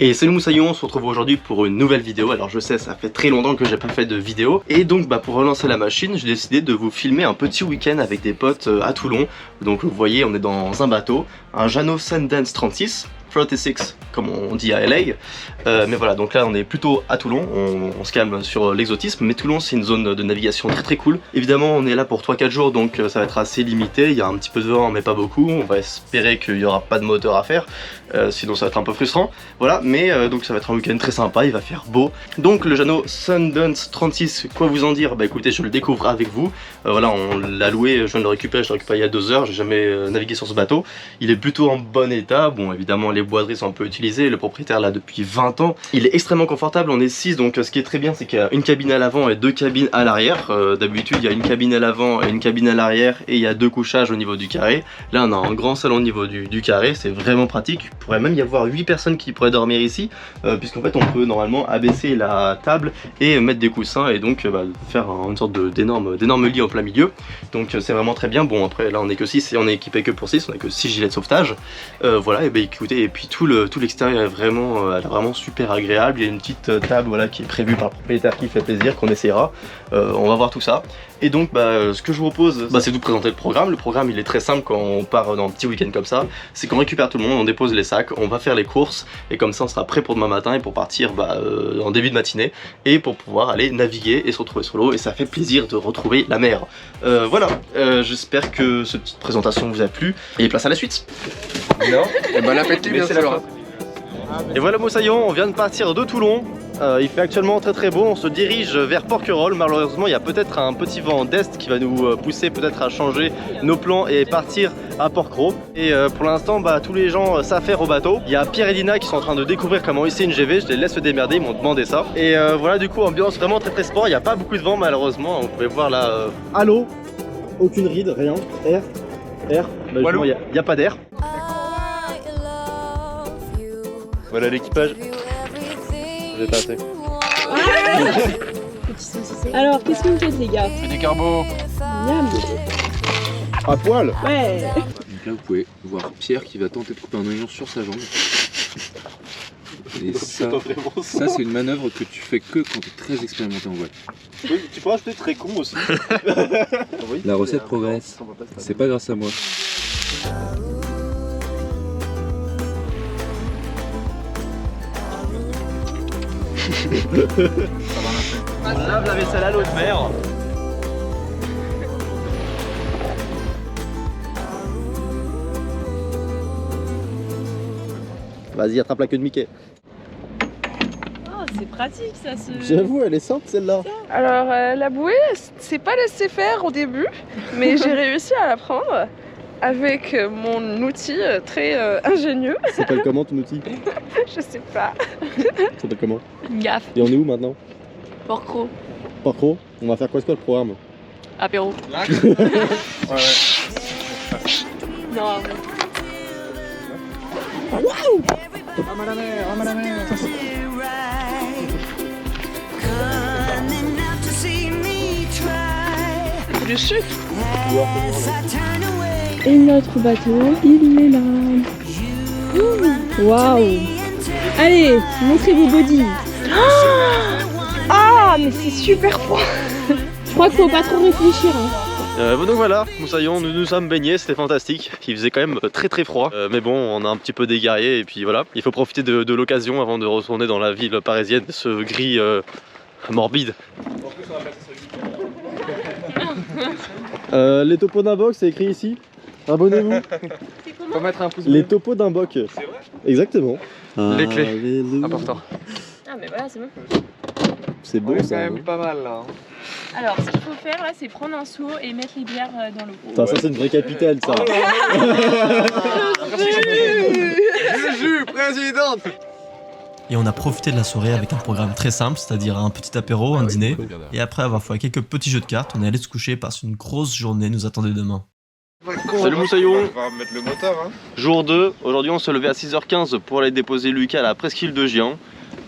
Et salut Moussaillon, on se retrouve aujourd'hui pour une nouvelle vidéo. Alors je sais, ça fait très longtemps que j'ai pas fait de vidéo. Et donc pour relancer la machine, j'ai décidé de vous filmer un petit week-end avec des potes à Toulon. Donc vous voyez, on est dans un bateau, un Jeannot Sundance 36 comme on dit à LA, mais voilà, donc là on est plutôt à Toulon, on se calme sur l'exotisme, mais Toulon c'est une zone de navigation très cool. Évidemment on est là pour 3-4 jours, donc ça va être assez limité, il y a un petit peu de vent mais pas beaucoup, on va espérer qu'il n'y aura pas de moteur à faire, sinon ça va être un peu frustrant, voilà, mais donc ça va être un week-end très sympa, il va faire beau. Donc le Jeannot Sundance 36, quoi vous en dire, bah écoutez, je le découvre avec vous, voilà, on l'a loué, je viens de le récupérer, je l'ai récupéré il y a 2 heures, j'ai jamais navigué sur ce bateau, il est plutôt en bon état, bon évidemment les boiseries sont un peu utilisées, le propriétaire là depuis 20 ans, il est extrêmement confortable, on est 6, donc ce qui est très bien c'est qu'il y a une cabine à l'avant et 2 cabines à l'arrière, d'habitude il y a une cabine à l'avant et une cabine à l'arrière et il y a 2 couchages au niveau du carré, là on a un grand salon au niveau du carré, c'est vraiment pratique, il pourrait même y avoir 8 personnes qui pourraient dormir ici, puisqu'en fait on peut normalement abaisser la table et mettre des coussins et donc faire une sorte d'énorme lit en plein milieu, donc c'est vraiment très bien. Bon après là on est que 6 et on est équipé que pour 6, on a que 6 gilets de sauvetage, voilà, et écoutez, et puis tout l'extérieur est vraiment super agréable, il y a une petite table voilà, qui est prévue par le propriétaire qui fait plaisir, qu'on essaiera, on va voir tout ça. Et donc ce que je vous propose, c'est de vous présenter le programme. Le programme il est très simple quand on part dans un petit week-end comme ça, c'est qu'on récupère tout le monde, on dépose les sacs, on va faire les courses et comme ça on sera prêt pour demain matin et pour partir en début de matinée et pour pouvoir aller naviguer et se retrouver sur l'eau, et ça fait plaisir de retrouver la mer. Voilà, j'espère que cette petite présentation vous a plu et place à la suite. Non, et bon appétit bien sûr. Et voilà Moussaillon, on vient de partir de Toulon, il fait actuellement très beau, on se dirige vers Porquerolles. Malheureusement il y a peut-être un petit vent d'est qui va nous pousser peut-être à changer nos plans et partir à Porquerolles. Et pour l'instant tous les gens s'affairent au bateau. Il y a Pierre et Dina qui sont en train de découvrir comment hisser une GV, je les laisse se démerder, ils m'ont demandé ça. Et voilà, du coup ambiance vraiment très sport, il n'y a pas beaucoup de vent malheureusement, vous pouvez voir là à l'eau, aucune ride, rien, air, justement il n'y a pas d'air. Voilà l'équipage. J'ai pas assez. Alors, qu'est-ce que vous faites les gars? Je fais des carbos. Miam. À poil. Ouais. Donc là vous pouvez voir Pierre qui va tenter de couper un oignon sur sa jambe. Et ça c'est une manœuvre que tu fais que quand tu es très expérimenté en voile. Tu pourras ajouter très con aussi. La recette progresse. C'est pas grâce à moi. On lave la vaisselle à l'eau de mer. Vas-y, attrape la queue de Mickey. Oh, c'est pratique ça. J'avoue, elle est simple celle-là. Alors la bouée, c'est pas laissé faire au début, mais j'ai réussi à l'apprendre avec mon outil très ingénieux. Ça s'appelle comment ton outil? Je sais pas. Ça s'appelle comment? Gaffe. Et on est où maintenant? Porcro. Porcro. On va faire quoi le programme? Apéro. Non. Waouh! C'est du sucre. Et notre bateau, il est là. Waouh. Allez, montrez vos bodies. Ah, mais c'est super froid. Je crois qu'il faut pas trop réfléchir. Hein. Donc voilà, Moussaillon, nous nous sommes baignés, c'était fantastique. Il faisait quand même très froid, mais bon, on a un petit peu dégaré et puis voilà. Il faut profiter de l'occasion avant de retourner dans la ville parisienne, ce gris morbide. Les topos d'un box, c'est écrit ici. Abonnez-vous. Faut mettre un pouce Les bleu. topos d'un boc. C'est vrai? Exactement. Les clés. Important. Ah mais voilà, c'est bon. C'est beau On est ça. quand même pas mal là. Alors, ce qu'il faut faire là, c'est prendre un seau et mettre les bières dans l'eau. Putain, ça c'est une vraie capitaine ça. Juju, présidente. Et on a profité de la soirée avec un programme très simple, c'est-à-dire un petit apéro, un dîner. Et après avoir fait quelques petits jeux de cartes, on est allé se coucher parce qu'une grosse journée nous attendait demain. Salut Moussaillon. On va mettre le moteur hein. Jour 2, aujourd'hui on se levait à 6h15 pour aller déposer Lucas à la presqu'île de Giant.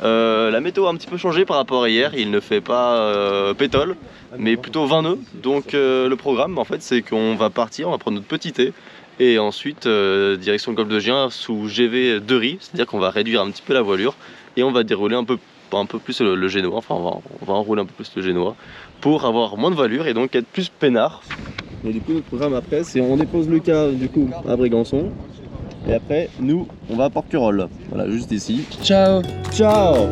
La météo a un petit peu changé par rapport à hier, il ne fait pas pétole, mais plutôt 20 nœuds. Donc le programme en fait c'est qu'on va partir, on va prendre notre petit thé Et ensuite, direction le golfe de Gien sous GV de riz, c'est-à-dire qu'on va réduire un petit peu la voilure et on va dérouler un peu plus le génois, enfin on va enrouler un peu plus le génois pour avoir moins de voilure et donc être plus peinard. Et du coup notre programme après c'est on dépose Lucas du coup à Brégançon et après nous on va à Porquerolles, voilà juste ici. Ciao. Ciao.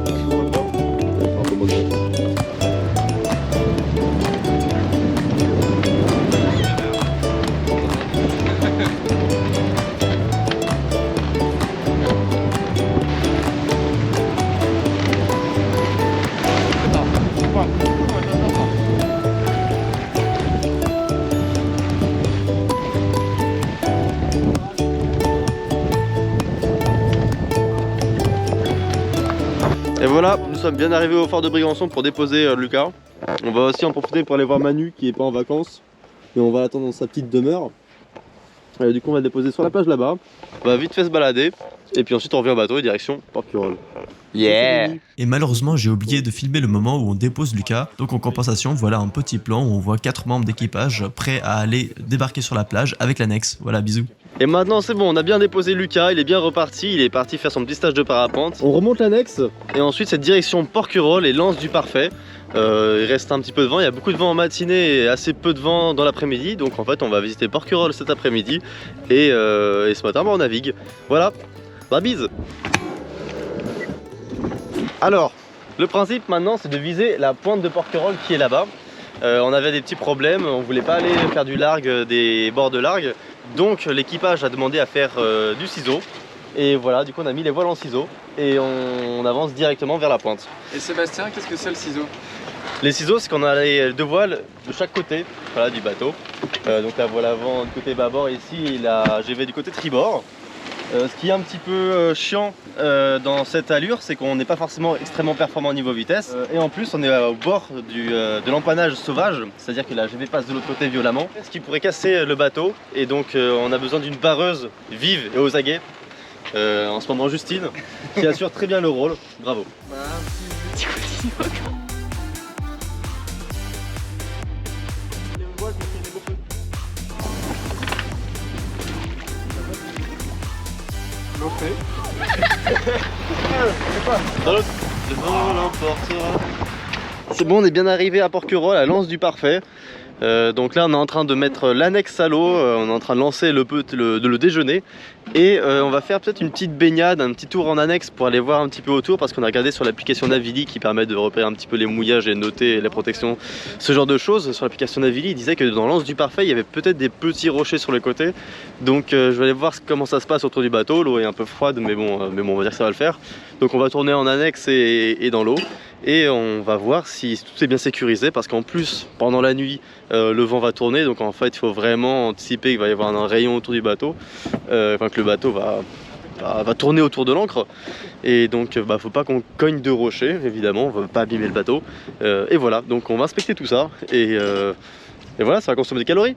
Et voilà, nous sommes bien arrivés au fort de Brégançon pour déposer Lucas. On va aussi en profiter pour aller voir Manu qui est pas en vacances. Et on va l'attendre dans sa petite demeure. Du coup on va le déposer sur la plage là-bas. On va vite fait se balader. Et puis ensuite on revient au bateau et direction Porquerolles. Yeah! Et malheureusement, j'ai oublié de filmer le moment où on dépose Lucas. Donc en compensation, voilà un petit plan où on voit 4 membres d'équipage prêts à aller débarquer sur la plage avec l'annexe. Voilà, bisous. Et maintenant c'est bon, on a bien déposé Lucas, il est bien reparti, il est parti faire son petit stage de parapente. On remonte l'annexe et ensuite c'est direction Porquerolles et L'Anse du Parfait. Il reste un petit peu de vent, il y a beaucoup de vent en matinée et assez peu de vent dans l'après-midi. Donc en fait on va visiter Porquerolles cet après-midi et ce matin on navigue. Voilà, bah bise. Alors, le principe maintenant c'est de viser la pointe de Porquerolles qui est là-bas. On avait des petits problèmes, on voulait pas aller faire du largue des bords de largue. Donc l'équipage a demandé à faire du ciseau. Et voilà, du coup on a mis les voiles en ciseau et on avance directement vers la pointe. Et Sébastien, qu'est-ce que c'est le ciseau? Les ciseaux, c'est qu'on a les 2 voiles de chaque côté, voilà, du bateau. Donc la voile avant du côté bâbord ici et la GV du côté tribord. Ce qui est un petit peu chiant dans cette allure, c'est qu'on n'est pas forcément extrêmement performant au niveau vitesse. Et en plus, on est au bord de l'empannage sauvage, c'est-à-dire que la GV passe de l'autre côté violemment. Ce qui pourrait casser le bateau. Et donc, on a besoin d'une barreuse vive et aux aguets. En ce moment, Justine, qui assure très bien le rôle. Bravo. C'est bon, on est bien arrivé à Porquerolles, à l'Anse du Parfait. Donc là on est en train de mettre l'annexe à l'eau, on est en train de lancer le déjeuner et on va faire peut-être une petite baignade, un petit tour en annexe pour aller voir un petit peu autour parce qu'on a regardé sur l'application Navili qui permet de repérer un petit peu les mouillages et noter les protections, ce genre de choses. Sur l'application Navili il disait que dans l'Anse du Parfait il y avait peut-être des petits rochers sur les côtés, donc je vais aller voir comment ça se passe autour du bateau. L'eau est un peu froide mais bon on va dire que ça va le faire. Donc on va tourner en annexe et dans l'eau et on va voir si tout est bien sécurisé parce qu'en plus pendant la nuit le vent va tourner, donc en fait il faut vraiment anticiper qu'il va y avoir un rayon autour du bateau, enfin que le bateau va tourner autour de l'ancre et donc faut pas qu'on cogne de rochers évidemment, on va pas abîmer le bateau et voilà, donc on va inspecter tout ça et voilà, ça va consommer des calories.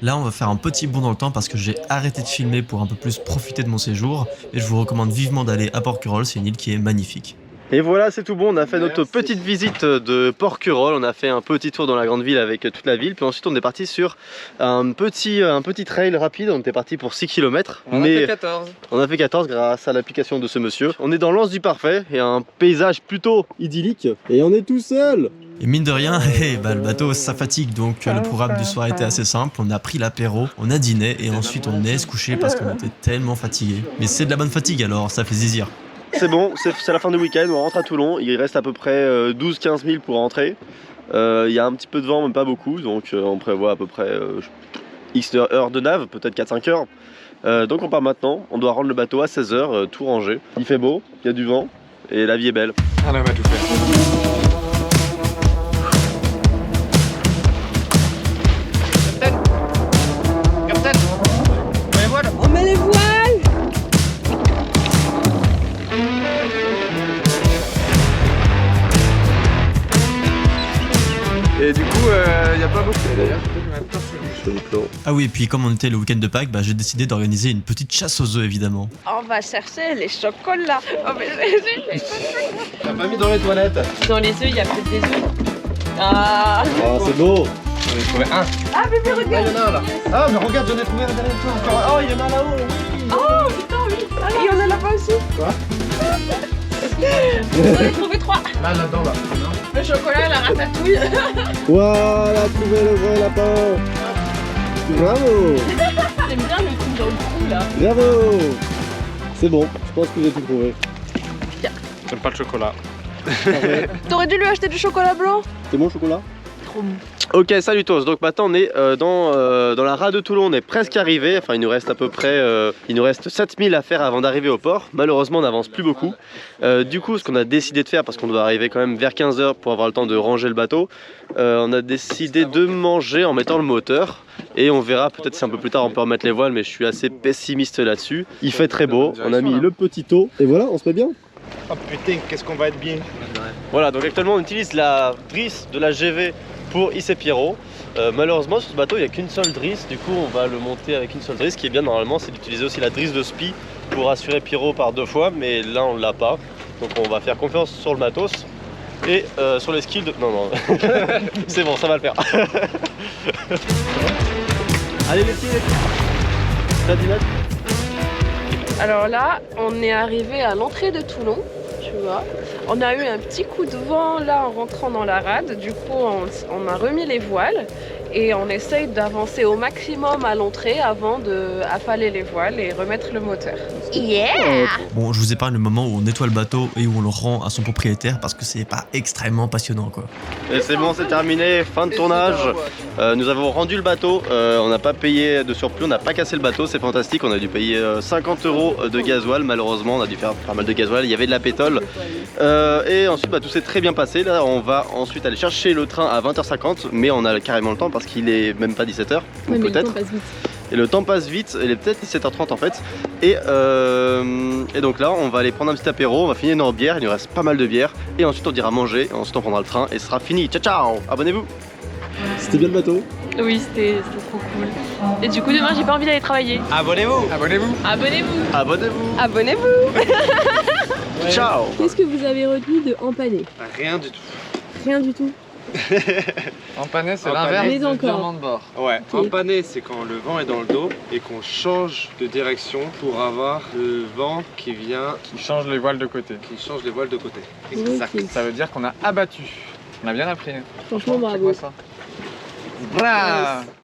Là, on va faire un petit bond dans le temps parce que j'ai arrêté de filmer pour un peu plus profiter de mon séjour et je vous recommande vivement d'aller à Porquerolles, c'est une île qui est magnifique. Et voilà, c'est tout bon, on a fait notre petite visite de Porquerolles, on a fait un petit tour dans la grande ville avec toute la ville, puis ensuite on est parti sur un petit trail rapide, on était parti pour 6 km. On a fait 14. On a fait 14 grâce à l'application de ce monsieur. On est dans l'Anse du Parfait, et un paysage plutôt idyllique, et on est tout seul. Et mine de rien, le bateau ça fatigue, donc le programme du soir était assez simple, on a pris l'apéro, on a dîné et ensuite on est se coucher parce qu'on était tellement fatigué. Mais c'est de la bonne fatigue alors, ça fait zizir. C'est bon, c'est la fin du week-end, on rentre à Toulon, il reste à peu près 12-15 000 pour rentrer. Il y a un petit peu de vent, mais pas beaucoup, donc on prévoit à peu près X heures de nave, peut-être 4-5 heures. Donc on part maintenant, on doit rendre le bateau à 16 h, tout rangé. Il fait beau, il y a du vent, et la vie est belle. Ah là, on va tout faire. On met les voiles. Et du coup, il n'y a pas beaucoup d'ailleurs. Ah oui, et puis comme on était le week-end de Pâques, j'ai décidé d'organiser une petite chasse aux œufs évidemment. On va chercher les chocolats. Oh, mais les chocolats. T'as pas mis dans les toilettes? Dans les œufs, il y a peut-être des œufs. Ah. Oh, c'est beau. J'en ai trouvé un. Ah, bébé, regarde. Il y en a un là. Ah, mais regarde, j'en ai trouvé un derrière toi encore. Oh, il y en a là-haut. Oh, putain, oui. Ah, il y en a là-bas aussi. Quoi? J'en ai trouvé 3. Là-dedans, là. Le chocolat, la ratatouille. Voilà, trouvé le vrai lapin. Bravo. J'aime bien le truc dans le trou là. Bravo. C'est bon, je pense que j'ai tout trouvé. J'aime pas le chocolat. T'aurais dû lui acheter du chocolat blanc. C'est bon le chocolat? Trop bon. Ok, salut tous. Donc maintenant on est dans la rade de Toulon, on est presque arrivé. Enfin il nous reste à peu près, il nous reste 7000 à faire avant d'arriver au port. Malheureusement on n'avance plus beaucoup. Du coup ce qu'on a décidé de faire, parce qu'on doit arriver quand même vers 15 h pour avoir le temps de ranger le bateau, on a décidé de manger en mettant le moteur. Et on verra peut-être si un peu plus tard on peut remettre les voiles, mais je suis assez pessimiste là-dessus. Il fait très beau, on a mis le petit eau et voilà, on se met bien. Oh putain, qu'est-ce qu'on va être bien. Voilà, donc actuellement on utilise la drisse de la GV pour hisser Pierrot. Malheureusement sur ce bateau il n'y a qu'une seule drisse, du coup on va le monter avec une seule drisse. Ce qui est bien normalement c'est d'utiliser aussi la drisse de spi pour assurer Pierrot par 2 fois, mais là on l'a pas. Donc on va faire confiance sur le matos et sur les skills de... Non, c'est bon, ça va le faire. Allez les pieds, Alors là, on est arrivé à l'entrée de Toulon, tu vois. On a eu un petit coup de vent là en rentrant dans la rade. Du coup, on a remis les voiles et on essaye d'avancer au maximum à l'entrée avant de affaler les voiles et remettre le moteur. Yeah! Bon, je vous épargne le moment où on nettoie le bateau et où on le rend à son propriétaire parce que c'est pas extrêmement passionnant quoi. Et c'est bon, c'est terminé, fin de tournage. Nous avons rendu le bateau, on n'a pas payé de surplus, on n'a pas cassé le bateau, c'est fantastique. On a dû payer 50 € de gasoil, malheureusement on a dû faire pas mal de gasoil, il y avait de la pétole. Et ensuite tout s'est très bien passé. Là on va ensuite aller chercher le train à 20 h 50, mais on a carrément le temps parce qu'il est même pas 17 h, Ouais, mais peut-être. Et le temps passe vite, il est peut-être 17 h 30 en fait. Et donc là on va aller prendre un petit apéro, on va finir nos bières, il nous reste pas mal de bières. Et ensuite on ira manger, et ensuite on prendra le train et ce sera fini. Ciao ciao, abonnez-vous. C'était bien le bateau? Oui, c'était trop cool. Et du coup, demain, j'ai pas envie d'aller travailler. Abonnez-vous. Abonnez-vous. Abonnez-vous. Abonnez-vous. Abonnez-vous! Ciao. Qu'est-ce que vous avez retenu de empaner? Rien du tout. Rien du tout. Empaner, c'est Mais l'inverse du encore. virement de bord. Ouais, Ok. empaner, c'est quand le vent est dans le dos et qu'on change de direction pour avoir le vent qui vient, Qui change les voiles de côté. qui change les voiles de côté. Ok. Ça veut dire qu'on a abattu. On a bien appris. Franchement, C'est bravo. quoi ça? Bravo.